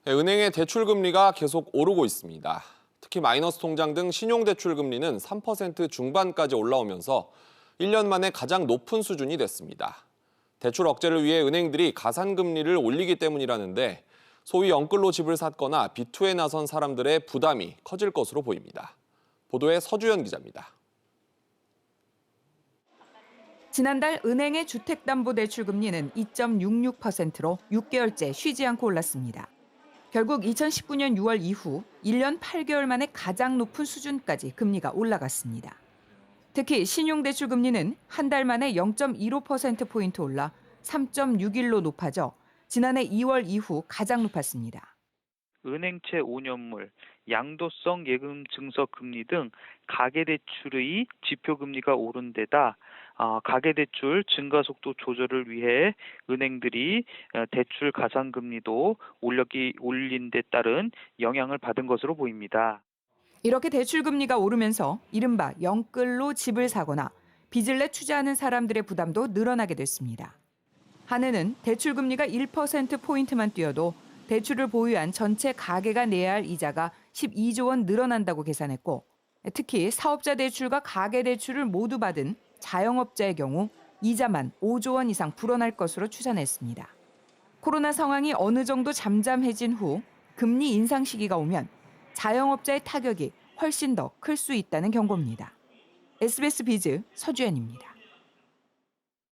네, 은행의 대출 금리가 계속 오르고 있습니다. 특히 마이너스 통장 등 신용대출 금리는 3% 중반까지 올라오면서 1년 만에 가장 높은 수준이 됐습니다. 대출 억제를 위해 은행들이 가산금리를 올리기 때문이라는데 소위 영끌로 집을 샀거나 비투에 나선 사람들의 부담이 커질 것으로 보입니다. 보도에 서주연 기자입니다. 지난달 은행의 주택담보대출 금리는 2.66%로 6개월째 쉬지 않고 올랐습니다. 결국 2019년 6월 이후 1년 8개월 만에 가장 높은 수준까지 금리가 올라갔습니다. 특히 신용대출 금리는 한 달 만에 0.15%포인트 올라 3.61로 높아져 지난해 2월 이후 가장 높았습니다. 은행채 5년물, 양도성 예금 증서 금리 등 가계대출의 지표금리가 오른 데다 가계대출 증가 속도 조절을 위해 은행들이 대출 가산금리도 올린 데 따른 영향을 받은 것으로 보입니다. 이렇게 대출 금리가 오르면서 이른바 영끌로 집을 사거나 빚을 내 투자하는 사람들의 부담도 늘어나게 됐습니다. 한은은 대출 금리가 1%포인트만 뛰어도 대출을 보유한 전체 가계가 내야 할 이자가 12조 원 늘어난다고 계산했고, 특히 사업자 대출과 가계 대출을 모두 받은 자영업자의 경우 이자만 5조 원 이상 불어날 것으로 추산했습니다. 코로나 상황이 어느 정도 잠잠해진 후 금리 인상 시기가 오면 자영업자의 타격이 훨씬 더 클 수 있다는 경고입니다. SBS 비즈 서주연입니다.